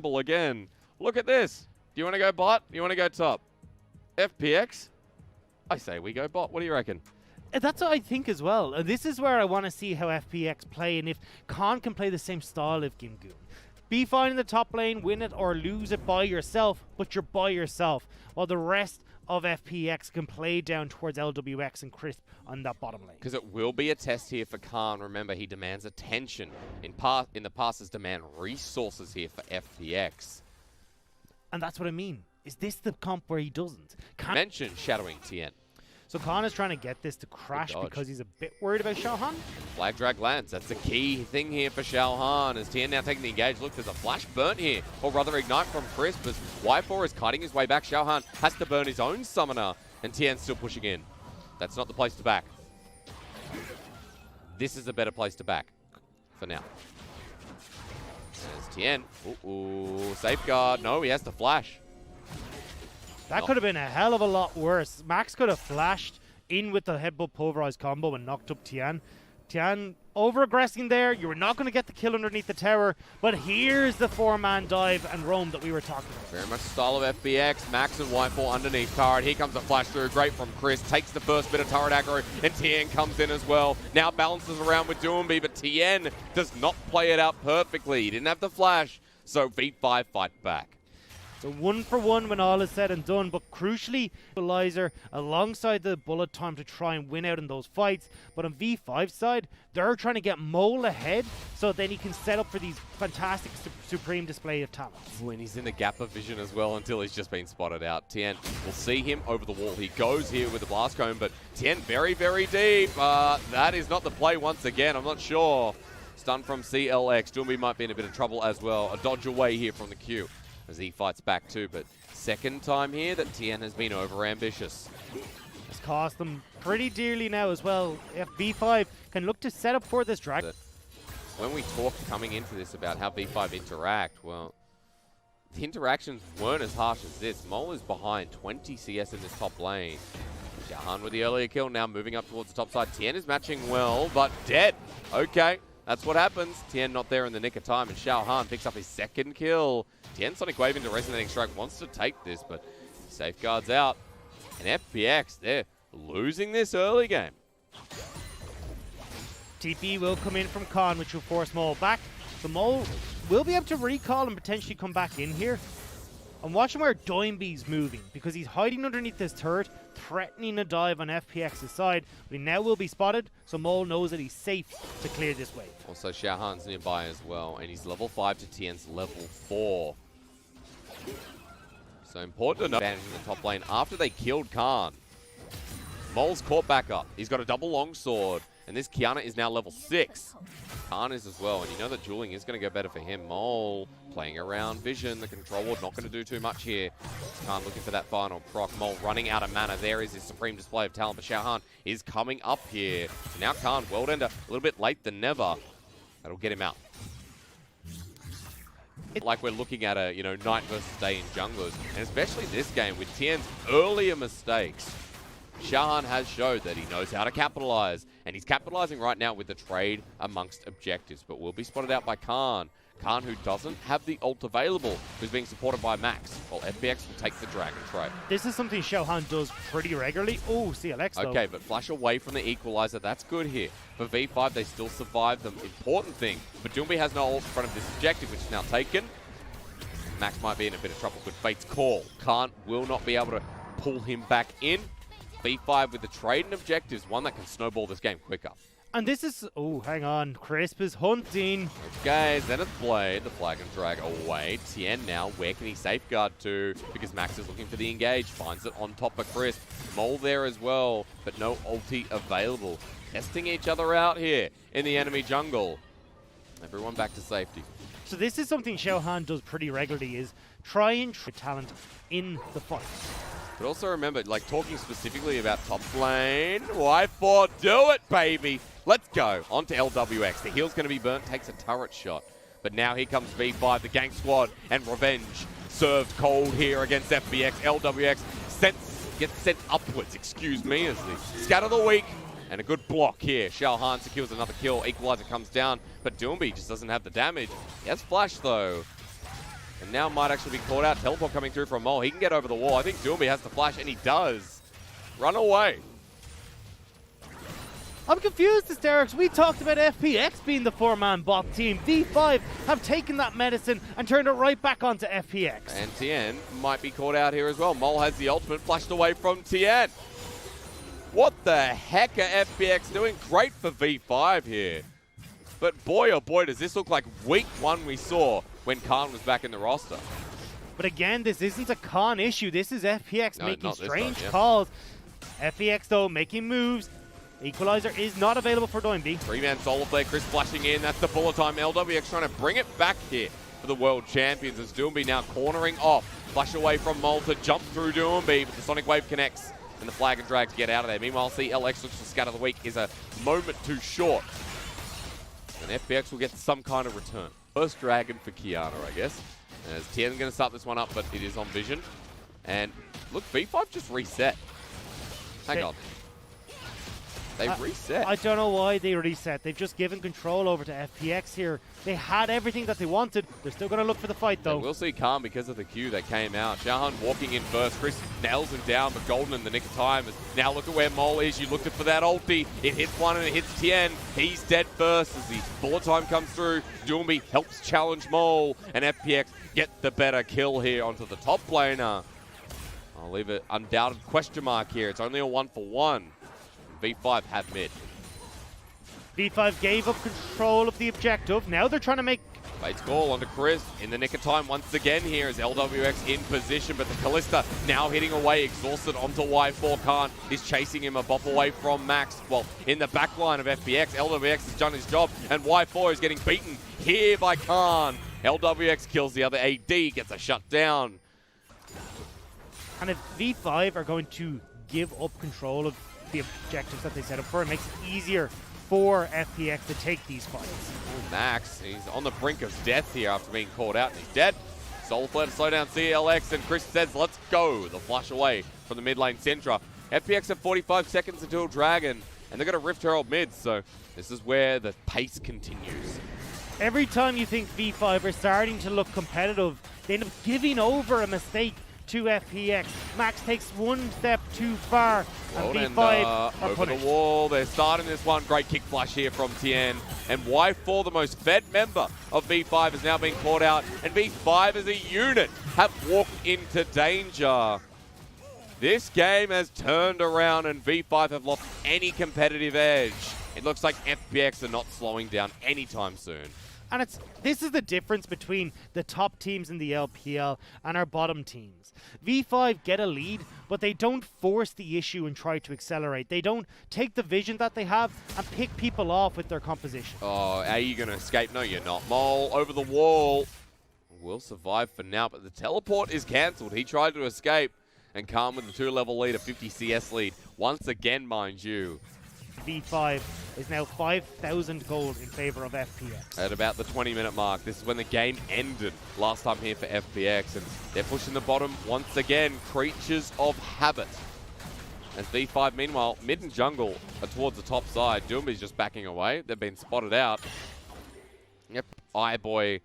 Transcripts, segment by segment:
Again. Look at this. Do you want to go bot? Do you want to go top? FPX? I say we go bot. What do you reckon? That's what I think as well. This is where I want to see how FPX play, and if Khan can play the same style of Gingoon. Be fine in the top lane, win it or lose it by yourself, but you're by yourself, while the rest of FPX can play down towards LWX and Crisp on that bottom lane. Because it will be a test here for Khan. Remember, he demands attention. In the past, has demand resources here for FPX. And that's what I mean. Is this the comp where he doesn't? Mention shadowing Tian. So Khan is trying to get this to crash because he's a bit worried about xiaohan. Flag drag lands. That's the key thing here for xiaohan. As Tian now taking the engage. Look, there's a flash burnt here. Or rather, ignite from Crisp as Y4 is kiting his way back. xiaohan has to burn his own summoner. And Tian's still pushing in. That's not the place to back. This is a better place to back for now. There's Tian. Ooh, safeguard. No, he has to flash. That could have been a hell of a lot worse. Max could have flashed in with the headbutt pulverized combo and knocked up Tian. Tian over-aggressing there. You were not going to get the kill underneath the tower, but here's the four-man dive and roam that we were talking about. Very much the style of FPX. Max and Y4 underneath turret. Here comes a flash through. Great from Chris. Takes the first bit of turret aggro, and Tian comes in as well. Now balances around with Doinb, but Tian does not play it out perfectly. He didn't have the flash, so V5 fight back. So 1 for 1 when all is said and done, but crucially, equalizer alongside the bullet time to try and win out in those fights. But on V5's side, they're trying to get Mole ahead so then he can set up for these fantastic supreme display of talent. When he's in the gap of vision as well until he's just been spotted out. Tian will see him over the wall. He goes here with the blast cone, but Tian very, very deep. That is not the play once again. I'm not sure. Stun from CLX. Doinb might be in a bit of trouble as well. A dodge away here from the Q as he fights back too, but second time here that Tian has been over-ambitious. It's cost them pretty dearly now as well. If V5 can look to set up for this drag. When we talked coming into this about how V5 interact, well, the interactions weren't as harsh as this. Mole is behind 20 CS in this top lane. xiaohan with the earlier kill, now moving up towards the top side. Tian is matching well, but dead. Okay, that's what happens. Tian not there in the nick of time, and xiaohan picks up his second kill. Tian Sonic Wave into Resonating Strike, wants to take this, but safeguards out. And FPX, they're losing this early game. TP will come in from Khan, which will force Mole back. The Mole will be able to recall and potentially come back in here. I'm watching where Doinb's moving because he's hiding underneath this turret, threatening a dive on FPX's side, but he now will be spotted, so Mole knows that he's safe to clear this wave. Also, xiaohan's nearby as well, and he's level 5 to Tian's level 4. So important to know advantage in the top lane after they killed Khan. Mole's caught back up. He's got a double longsword, and this Qiyana is now level 6. Khan is as well, and you know that dueling is going to go better for him. Mole playing around vision. The control ward not going to do too much here. Khan looking for that final proc. Mole running out of mana. There is his supreme display of talent, but xiaohan is coming up here. And now Khan, World Ender, a little bit late than never. That'll get him out. Like we're looking at a, night versus day in junglers, and especially this game with Tian's earlier mistakes. xiaohan has showed that he knows how to capitalize, and he's capitalizing right now with the trade amongst objectives, but will be spotted out by Khan. Khan, who doesn't have the ult available, who's being supported by Max, while FPX will take the dragon trade. This is something xiaohan does pretty regularly. Oh, CLX though. Okay, but flash away from the equalizer. That's good here. For V5, they still survive the important thing. But Doinb has no ult in front of this objective, which is now taken. Max might be in a bit of trouble. Good Fate's call. Khan will not be able to pull him back in. V5 with the trade and objectives, one that can snowball this game quicker. And this is... Oh, hang on. Crisp is hunting. Okay, Zenith Blade, the flag and drag away. Tian now, where can he safeguard to? Because Max is looking for the engage. Finds it on top of Crisp. Mole there as well, but no ulti available. Testing each other out here in the enemy jungle. Everyone back to safety. So this is something xiaohan does pretty regularly, is try and talent in the fight. But also remember, talking specifically about top lane, Y4, do it, baby! Let's go. On to LWX. The heal's going to be burnt, takes a turret shot. But now here comes V5, the gang squad, and Revenge served cold here against FPX. LWX gets sent upwards, excuse me, as the scatter the weak. And a good block here. xiaohan secures another kill. Equalizer comes down, but Doinb just doesn't have the damage. He has flash, though. And now might actually be caught out. Teleport coming through from Mole. He can get over the wall. I think Doinb has to flash, and he does. Run away. I'm confused, Aatrox. We talked about FPX being the 4-man bot team. V5 have taken that medicine and turned it right back onto FPX. And Tian might be caught out here as well. Mole has the ultimate flashed away from Tian. What the heck are FPX doing? Great for V5 here. But boy, oh boy, does this look like week 1 we saw when Khan was back in the roster. But again, this isn't a Khan issue. This is FPX making strange time, yeah. calls. FPX, though, making moves. Equalizer is not available for Doinb. 3-man solo play, Chris flashing in. That's the bullet time. LWX trying to bring it back here for the world champions as Doinb now cornering off. Flash away from Mole to jump through Doinb, but the Sonic Wave connects and the flag and drag to get out of there. Meanwhile, CLX looks to scatter the week is a moment too short. And FPX will get some kind of return. First dragon for Qiyana, I guess. As Tian's going to start this one up, but it is on vision. And look, V5 just reset. Hang on. They reset. I don't know why they reset. They've just given control over to FPX here. They had everything that they wanted. They're still going to look for the fight, though. And we'll see Khan because of the Q that came out. xiaohan walking in first. Chris nails him down, but Golden in the nick of time. Now look at where Mole is. You looked for that ulti. It hits one and it hits Tian. He's dead first as the bullet time comes through. Doinb helps challenge Mole, and FPX get the better kill here onto the top laner. I'll leave it undoubted question mark here. It's only a 1-for-1. V5 have mid. V5 gave up control of the objective. Now they're trying to make... Bates call onto Chris in the nick of time once again here as LWX in position, but the Kalista now hitting away, exhausted onto Y4. Khan is chasing him a buff away from Max. Well, in the back line of FPX, LWX has done his job, and Y4 is getting beaten here by Khan. LWX kills the other AD, gets a shutdown. And if V5 are going to give up control of the objectives that they set up for, it makes it easier for FPX to take these fights. Max, he's on the brink of death here after being called out, and he's dead. Soul Flare to slow down CLX, and Chris says, let's go. The flush away from the mid lane Syndra. FPX have 45 seconds until Dragon, and they're going to Rift Herald mid, so this is where the pace continues. Every time you think V5 are starting to look competitive, they end up giving over a mistake to FPX. Max takes one step too far, and V5 are over punished. The wall. They're starting this one. Great kick flash here from Tian. And Y4, the most fed member of V5, is now being caught out. And V5 as a unit have walked into danger. This game has turned around and V5 have lost any competitive edge. It looks like FPX are not slowing down anytime soon. And this is the difference between the top teams in the LPL and our bottom teams. V5 get a lead, but they don't force the issue and try to accelerate. They don't take the vision that they have and pick people off with their composition. Oh, are you going to escape? No, you're not. Mole over the wall. Will survive for now, but the teleport is cancelled. He tried to escape, and Khan with the 2-level lead, a 50 CS lead. Once again, mind you. V5 is now 5,000 gold in favor of FPX. At about the 20-minute mark, this is when the game ended last time here for FPX, and they're pushing the bottom once again. Creatures of habit. As V5, meanwhile, mid and jungle are towards the top side. Doinb is just backing away. They've been spotted out. Yep, Boy.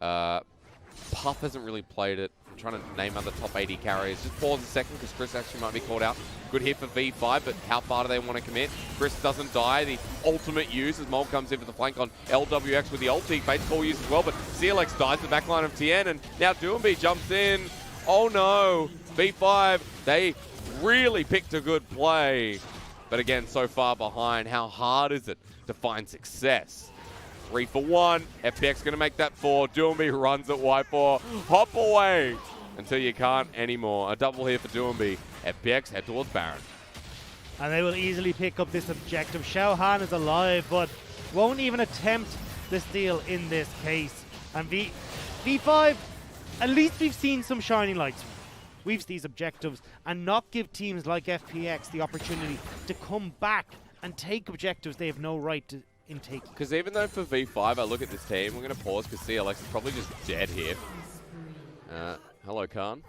Puff hasn't really played it. I'm trying to name other top 80 carriers. Just pause a second because Chris actually might be called out. Good hit for V5, but how far do they want to commit? Chris doesn't die. The ultimate use as Mole comes in for the flank on LWX with the ulti. Bates call use as well, but CLX dies the backline of Tian, and now Doinb jumps in. Oh no, V5, they really picked a good play. But again, so far behind, how hard is it to find success? 3 for 1. FPX going to make that 4. Doinb runs at Y4. Hop away until you can't anymore. A double here for Doinb. FPX head towards Baron. And they will easily pick up this objective. xiaohan is alive, but won't even attempt the steal in this case. And V5, at least we've seen some shining lights. We've seen these objectives and not give teams like FPX the opportunity to come back and take objectives they have no right to in taking. Because even though for V5, I look at this team, we're going to pause because CLX is probably just dead here. Hello, Khan.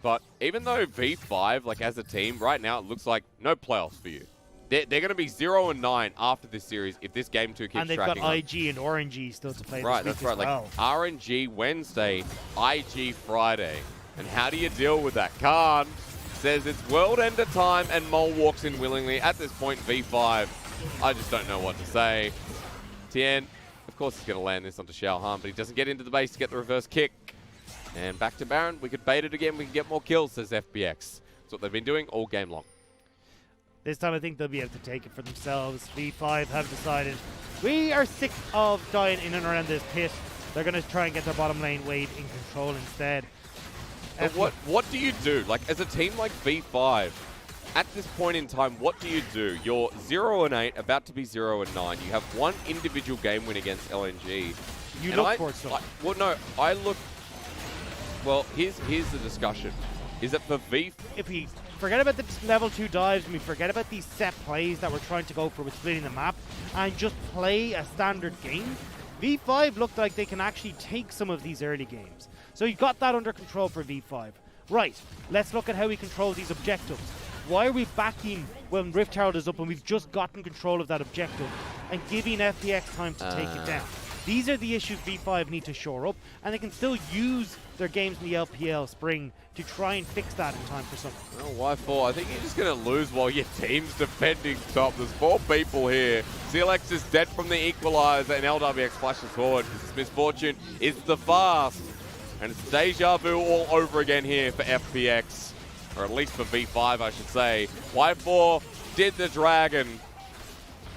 But even though V5, like as a team, right now it looks like no playoffs for you. They're going to be 0-9 after this series if this game 2 keeps And they've tracking got up. IG and RNG still to play Right, this week that's right. as well. Like RNG Wednesday, IG Friday. And how do you deal with that? Khan says it's world ender time and Mole walks in willingly. At this point, V5, I just don't know what to say. Tian, of course he's going to land this onto xiaohan, but he doesn't get into the base to get the reverse kick. And back to Baron. We could bait it again. We can get more kills, says FPX. That's what they've been doing all game long. This time I think they'll be able to take it for themselves. V5 have decided we are sick of dying in and around this pit. They're going to try and get their bottom lane Wade in control instead. But what do you do? Like, as a team like V5, at this point in time, what do you do? You're 0-8, about to be 0-9. You have one individual game win against LNG. You look for something. Well, no, I look... Well, here's the discussion. Is it for V... If we forget about the level 2 dives and we forget about these set plays that we're trying to go for with splitting the map and just play a standard game, V5 looked like they can actually take some of these early games. So you got that under control for V5. Right, let's look at how we control these objectives. Why are we backing when Rift Herald is up and we've just gotten control of that objective and giving FPX time to take it down? These are the issues V5 need to shore up, and they can still use their games in the LPL spring to try and fix that in time for something. Well, Y4, I think you're just going to lose while your team's defending top. There's 4 people here. CLX is dead from the equalizer, and LWX flashes forward because his misfortune is the fast. And it's deja vu all over again here for FPX, or at least for V5, I should say. Y4 did the dragon,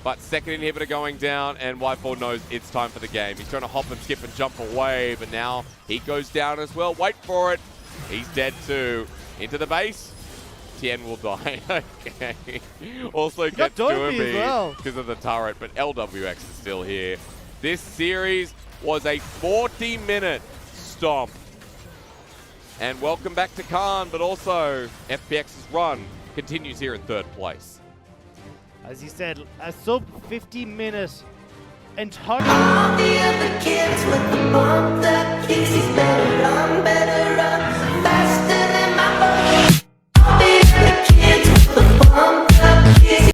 but second inhibitor going down, and Y4 knows it's time for the game. He's trying to hop and skip and jump away, but now he goes down as well. Wait for it. He's dead too. Into the base. Tian will die. Okay. Also get Doinb well because of the turret, but LWX is still here. This series was a 40-minute stomp. And welcome back to Khan, but also FPX's run continues here in 3rd place. As you said, a sub 50-minute entire... All the other kids with the bump that kicks, he's better on